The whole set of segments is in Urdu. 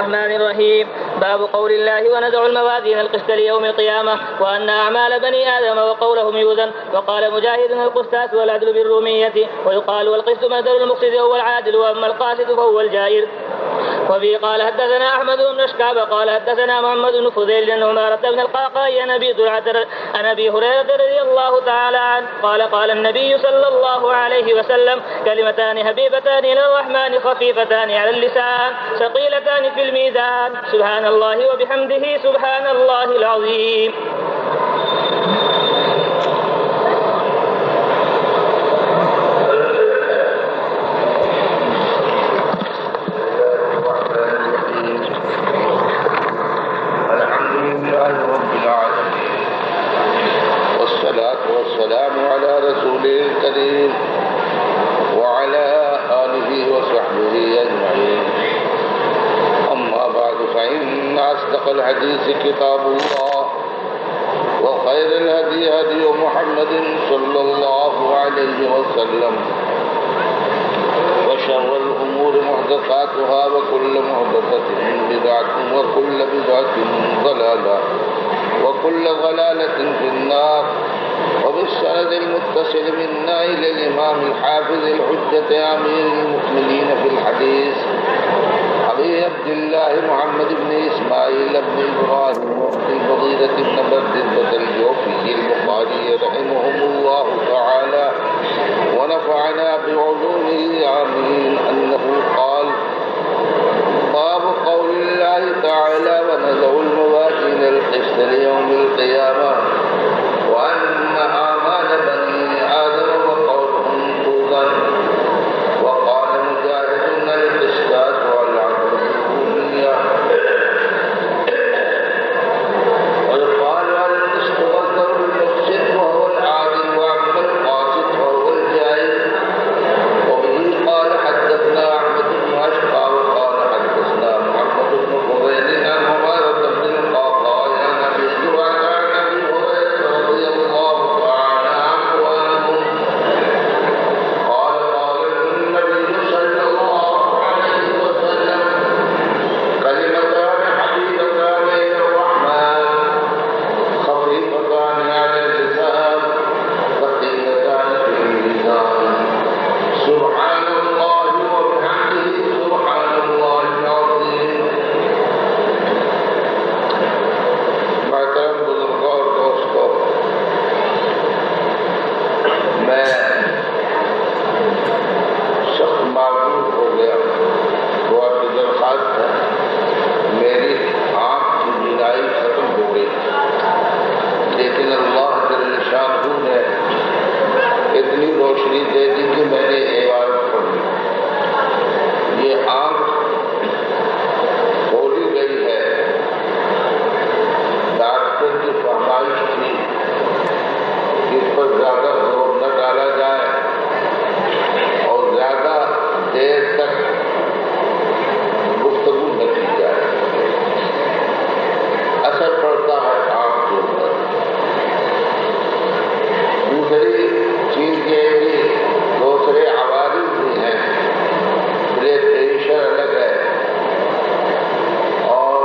الرحمن الرحيم. باب قول الله ونزع الموازين القسط ليوم القيامة وأن أعمال بني آدم وقولهم يوزن. وقال مجاهد القسطاس والعدل بالرومية، ويقال والقسط مصدر المقسط وهو العادل، وأما القاسط فهو الجائر. وفي قال حدثنا أحمد بن شكاب قال حدثنا محمد بن فضيل بن عمارة بن القعقاع عن أبي هريرة رضي الله تعالى عنه قال قال النبي صلى الله عليه وسلم: كلمتان حبيبتان إلى الرحمن خفيفتان على اللسان ثقيلتان في الميزان، سبحان الله وبحمده سبحان الله العظيم. والسلام على رسوله الكريم وعلى آله وصحبه أجمعين. أما بعد، فإن أصدق الحديث كتاب الله، وخير الهدي هدي محمد صلى الله عليه وسلم، وشر الأمور محدثاتها، وكل محدثة بدعة، وكل بدعة ضلالة، وكل ضلالة في النار. وبالسند المتصل منا إلى الإمام الحافظ الحجة أمير المؤمنين في الحديث أبي عبد الله محمد بن إسماعيل بن إبراهيم بن الفضيلة بن بردة الجوفي البخاري رحمهم الله تعالى ونفعنا بعلومه آمين، أنه قال: باب قول الله تعالى: ونزع الموازين القسط ليوم القيامة وأن أعمال بني آدم وقولهم توزن. وقال مجاهد: القسطاس والعدل بالرومية. ويقال: القسط مصدر المقسط وهو العادل، وأما القاسط وهو الجائر. وبه قال حدثنا أحمد بن أشقى وقال حدثنا محمد بن فضيل عن عمارة بن القعقاع عن أبي زرعة عن أبي هريرة رضي الله تعالى عنه قال قال النبي صلى الله عليه وسلم: كلمتان حبيبتان إلى الرحمن خفيفتان على اللسان ثقيلتان في الميزان، سبحان الله وبحمده سبحان الله العظيم. محترم بزرگوں اور دوستوں، میں سخت معذور ہو گیا. دعا کی درخواست ہے، میری آنکھ کی بینائی ختم ہو گئی، لیکن اللہ جل شانہ نے اتنی روشنی دے دی کہ میں نے عبادت پڑھ لی. یہ آنکھ کھولی گئی ہے. ڈاکٹر کی فرمائش تھی کہ اس پر زیادہ زور نہ ڈالا جائے اور زیادہ دیر تک گفتگو نہ کی جائے، اثر پڑتا ہے آنکھ کے اوپر. دوسری چیز یہ بھی دوسرے عوارض بھی ہیں. بلڈ پریشر الگ ہے اور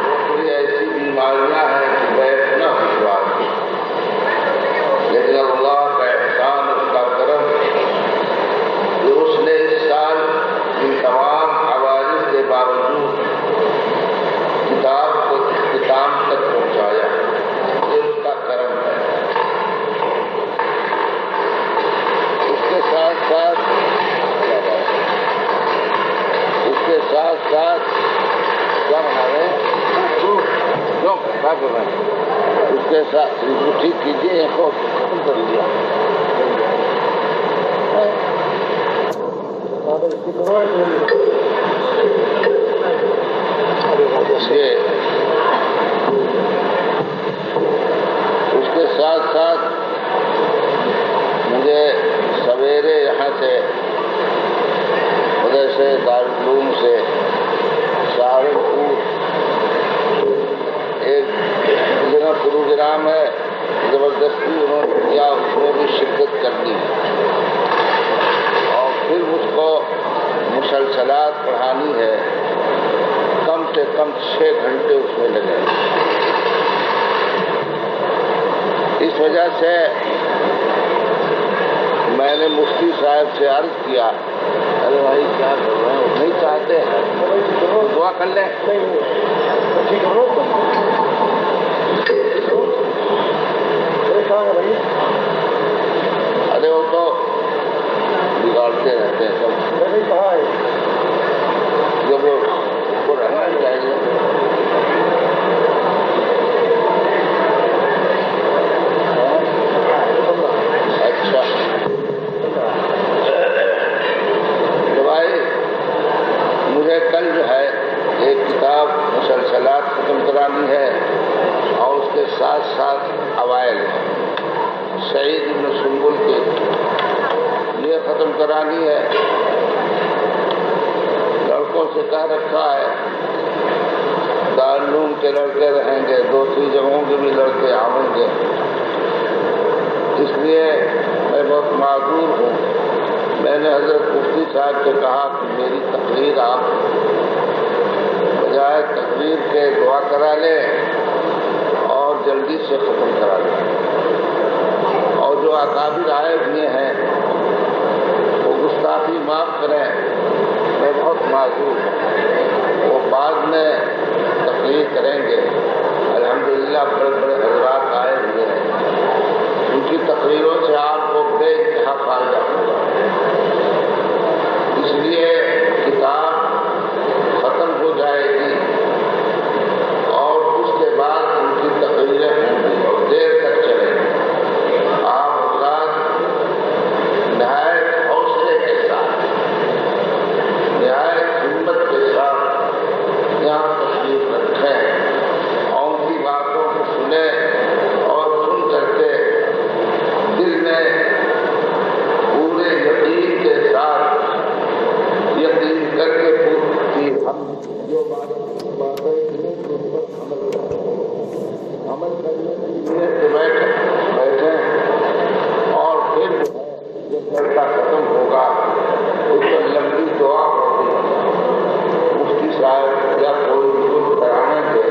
دوسری ایسی بیماریاں ہیں کہ بیٹھنا دشوار ہے. لیکن اللہ کا احسان، اس کا کرم کہ اس نے اس سال ان تمام عوارض کے باوجود کتاب کو اختتام تک پہنچایا. یہ اس کا کرم ہے. اس کے ساتھ ساتھ کیا بنا رہے ہیں؟ اس کے ساتھ ٹھیک کیجیے کو ختم کر لیا. اس کے ساتھ ساتھ مجھے سویرے یہاں سے ادھر سے دارالعلوم سے سہارنپور ایک پروگرام ہے، زبردستی انہوں نے کیا، اس میں بھی شرکت کرنی ہے اور پھر مجھ کو مسلسلات پڑھانی ہے. کم 6 گھنٹے اس میں لگے. اس وجہ سے میں نے مفتی صاحب سے عرض کیا، ارے بھائی کیا کر رہے ہیں؟ وہ نہیں چاہتے ہیں دعا کر لیں. ارے وہ تو بگاڑتے رہتے ہیں سب. جب وہ رہنا چاہیے. اچھا تو بھائی مجھے کل جو ہے ایک کتاب مسلسلات ختم کرانی ہے اور اس کے ساتھ ساتھ اوائل سعید بن سنبل کی یہ ختم کرانی ہے. لڑکوں سے کہہ رکھا ہے دارالعلوم کے لڑکے رہیں گے، دوسری جگہوں کے بھی لڑکے آئیں گے. اس لیے میں بہت معذور ہوں. میں نے حضرت مفتی صاحب سے کہا کہ میری تقریر آپ بجائے تقریر کے دعا کرا لیں اور جلدی سے ختم کرا لیں. اور جو اکابر آئے ہوئے ہیں وہ گستاخی معاف کریں، میں بہت معذور ہوں. وہ بعد میں تقریر کریں گے. الحمدللہ بڑے بڑے حضرات آئے ہوئے ہیں، ان کی تقریروں سے آپ کو بے انتہا فائدہ ہوگا. اس لیے کتاب ختم ہو جائے گی اور اس کے بعد ان کی تقریریں ہوں گی اور دیر تک چلیں گی. آپ حضرات نہایت حوصلے کے ساتھ، نہایت ہمت کے ساتھ یہاں تشریف رکھیں اور ان کی باتوں کو سنیں اور سن کر کے دل میں پورے یقین کے ساتھ یقین کر کے پوری ہم جو باتیں عمل کرنے کے لیے تو بیٹھیں اور پھر جب چلتا ختم ہوگا اس پر لمبی دعا ہوگی. مفتی صاحب یا کوئی بزرگ کرائیں گے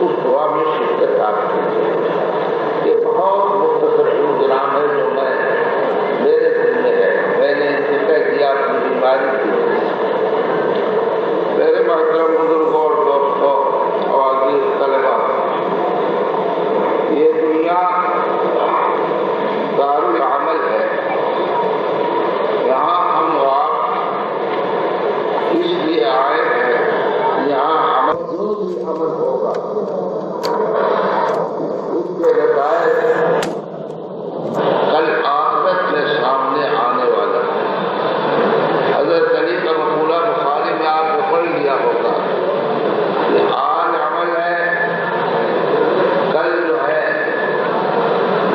اس دعا میں شرکت آپ کیجیے. یہ بہت مختصر پروگرام ہے جو میرے دل میں ہے. میں نے ذکر کیا اپنی بیماری کی. میرے محترم بزرگوں اور دوستوں اور عزیز طلبا، یہ دنیا دارالعمل ہے. یہاں ہم و آپ اس لیے آئے ہیں، یہاں عمل جو بھی عمل ہوگا اس کے نتائج کل آخرت میں سامنے آنے والا ہے. حضرت علی کا مقولہ بخاری میں آپ نے پڑھ لیا ہوگا. یہ آج عمل ہے، کل جو ہے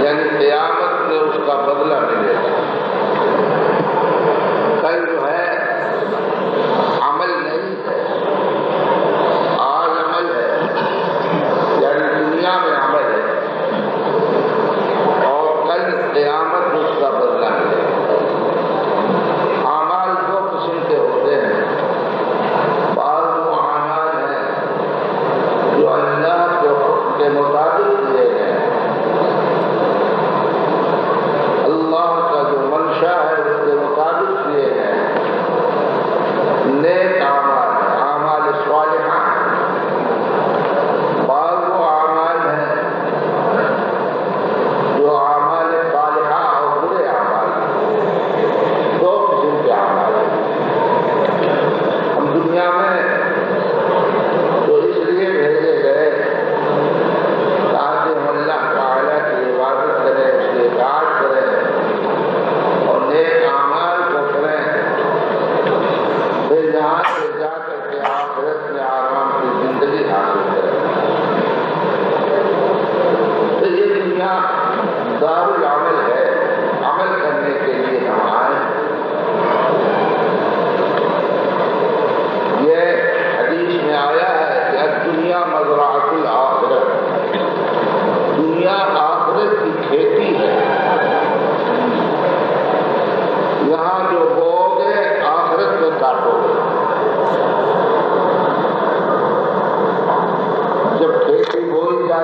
یعنی قیامت میں اس کا بدلہ ملے گا. کل جو ہے عمل نہیں ہے، آج عمل ہے یعنی دنیا میں عمل ہے اور کل قیامت میں اس کا بدلہ ملے گا. اعمال دو قسم کے ہوتے ہیں. بعض معاملات ہیں جو اللہ کے حکم کے مطابق کیے گئے ہیں. اللہ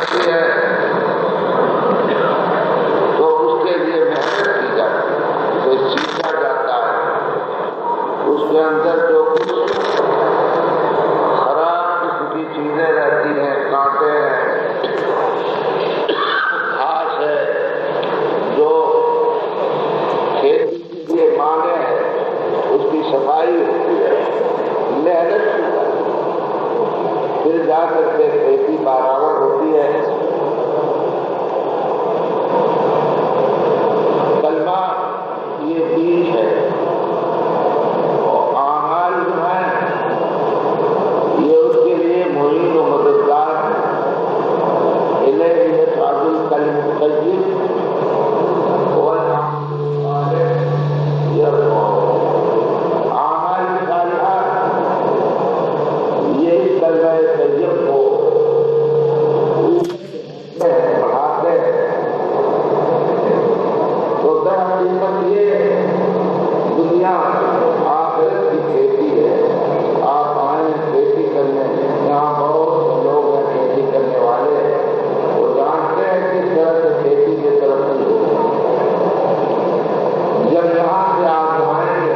کرتی ہے تو اس کے لیے محنت کی جاتی ہے، اسے سیکھا جاتا ہے، اس کے اندر جو کچھ خراب قسم کی چیزیں رہتی ہیں، کانٹے ہیں، گھاس ہے، جو کھیتی کے لیے مانے ہیں، اس کی صفائی ہوتی ہے، محنت کی جاتی ہے، پھر جا کر کے کھیتی برآمد ہوتی ہے۔ کلمہ یہ بیج ہے، اور اعمال جو ہیں یہ اس کے لیے معین و مددگار ہے۔ الیہ یصعد الکلم الطیب والعمل الصالح یرفعہ۔ اعمال صالحہ یہ اس کلمہ طیب کو بڑھاتے ہیں۔ تو در حقیقت یہ دنیا آخرت کی کھیتی ہے۔ آپ آئیں کھیتی کرنے، یہاں بہت لوگ ہیں کھیتی کرنے والے، وہ جانتے ہیں کس طرح سے کھیتی کی طرف نہیں ہوتی۔ جب یہاں سے آپ آئیں گے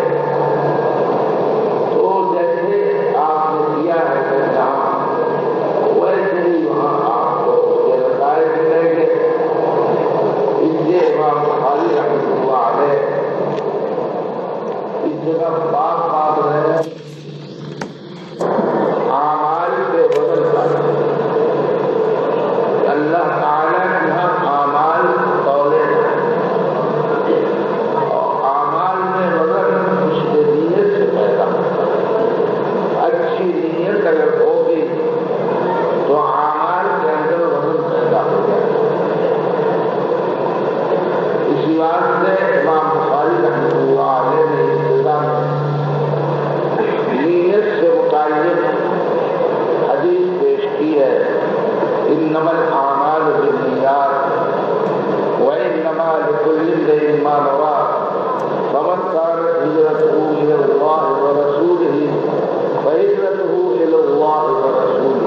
تو جیسے آپ نے کیا ہے جہاں، ویسے ہی وہاں آپ کو یہ نتائج ملیں گے۔ اس لیے امام بخاری رحمۃ اللہ علیہ اس جگہ بات رہے ہیں اعمال کے وزن پر۔ اللہ تعالیٰ کے یہاں اعمال تولے ہیں، اور اعمال میں وزن اس کے نیت سے پیدا ہوتا ہے۔ اچھی نیت اگر ہوگی تو اعمال کے اندر وزن پیدا ہو جائے گا۔ اسی بات سے امام بخاری رحمۃ اللہ علیہ نے ابتدا میں نیت سے متعلق حدیث پیش کی ہے، انما الاعمال بالنیات وانما لكل امرئ ما نوى فمن كانت هجرته الى الله ورسوله فهجرته الى الله ورسوله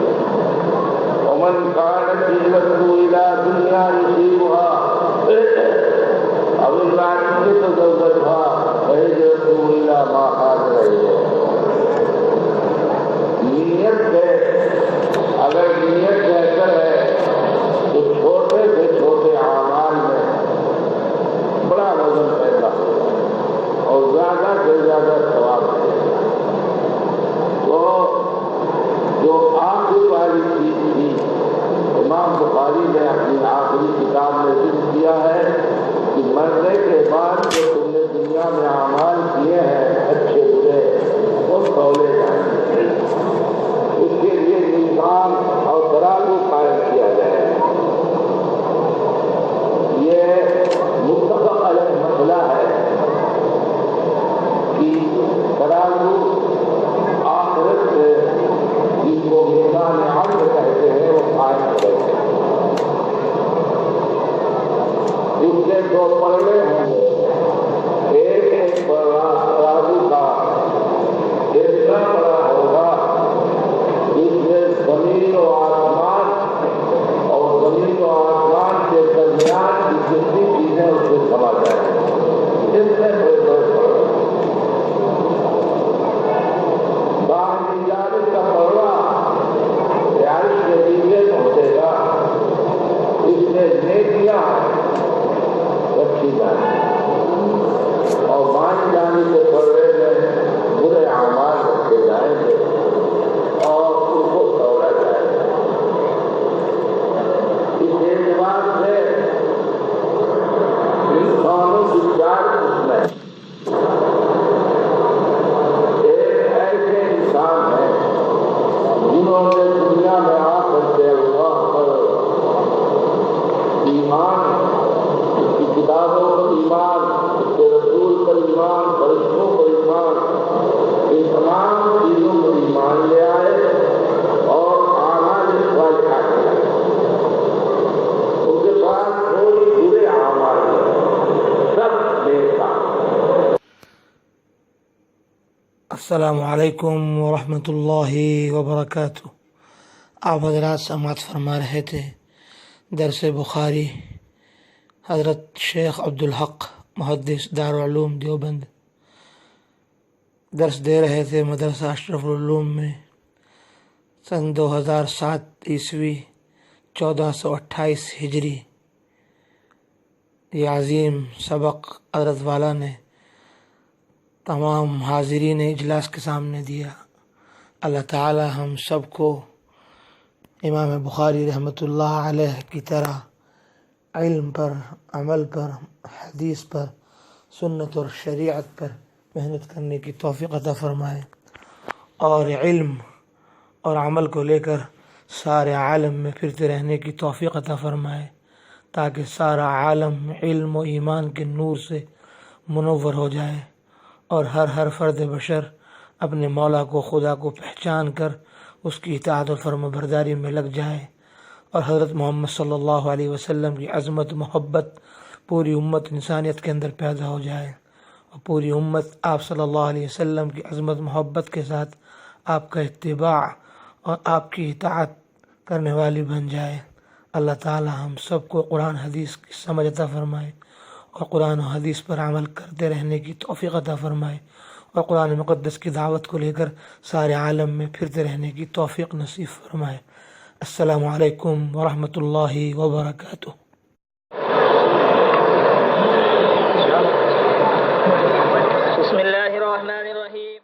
ومن كانت هجرته الى دنيا يصيبها أو امرأة يتزوجها فهجرته إلى ما هاجر إليه۔ نیت ہے، اگر نیت بہتر ہے تو چھوٹے سے چھوٹے اعمال میں بڑا وزن پیدا ہوگا اور زیادہ سے زیادہ ثواب ملے گا۔ تو جو آخری والی چیز تھی، امام بخاری نے اپنی آخری کتاب میں ذکر کیا ہے کہ مرنے کے بعد جو تم نے دنیا میں اعمال کیے ہیں اچھے برے، وہ تولے جائیں گے۔ اس کے لیے نظام اور ترازو قائم کیا جائے۔ یہ متفق علیہ مسئلہ ہے کہ ترازو آخرت سے جن کو میزان عدل کہتے ہیں وہ قائم کرتے ہیں۔ اس کے دو پلڑے ہوں گے، ایک ترازو کا اتنا بڑا ہوگا جس میں زمین و آسمان اور زمین و آسمان کے درمیان کی جتنی چیزیں اس سے سما جائیں، اتنے بڑے بڑے پلڑے۔ باہر جانب کا پلڑا رہائش کے نیچے پہنچے گا، اس میں نیکیاں رکھی جائیں اور بائیں جانب کے پلڑے میں برے اعمال رکھے جائیں گے اور ان کو توڑا جائے گا۔ اس اعتبار سے انسانوں کی چار قسمیں، ایک ایسے انسان ہیں جنہوں نے دنیا میں آ کر کے اللہ پر ایمان، اس کی کتابوں پر ایمان، اس کے رسول پر ایمان، فرشتوں پر ایمان، ان تمام چیزوں پر ایمان لے آئے اور اعمال صالحہ کیا۔ ان کے پاس کوئی برے اعمال نہیں، سب نیک کام۔ السلام علیکم ورحمۃ اللہ وبرکاتہ۔ آپ حضرات سماعت فرما رہے تھے درس بخاری حضرت شیخ عبدالحق محدث دارالعلوم دیوبند درس دے رہے تھے مدرسہ اشرف العلوم میں سن 2007 عیسوی 1428 ہجری۔ یہ عظیم سبق حضرت والا نے تمام حاضرین اجلاس کے سامنے دیا۔ اللہ تعالی ہم سب کو امام بخاری رحمۃ اللہ علیہ کی طرح علم پر، عمل پر، حدیث پر، سنت اور شریعت پر محنت کرنے کی توفیق عطا فرمائے، اور علم اور عمل کو لے کر سارے عالم میں پھرتے رہنے کی توفیق عطا فرمائے، تاکہ سارا عالم علم و ایمان کے نور سے منور ہو جائے، اور ہر فرد بشر اپنے مولا کو، خدا کو پہچان کر اس کی اطاعت و فرما برداری میں لگ جائے، اور حضرت محمد صلی اللہ علیہ وسلم کی عظمت محبت پوری امت انسانیت کے اندر پیدا ہو جائے، اور پوری امت آپ صلی اللہ علیہ وسلم کی عظمت محبت کے ساتھ آپ کا اتباع اور آپ کی اطاعت کرنے والی بن جائے۔ اللہ تعالی ہم سب کو قرآن حدیث کی سمجھ عطا فرمائے، اور قرآن و حدیث پر عمل کرتے رہنے کی توفیق عطا فرمائے، اور قرآن مقدس کی دعوت کو لے کر سارے عالم میں پھرتے رہنے کی توفیق نصیب فرمائے۔ السلام علیکم ورحمۃ اللہ وبرکاتہ۔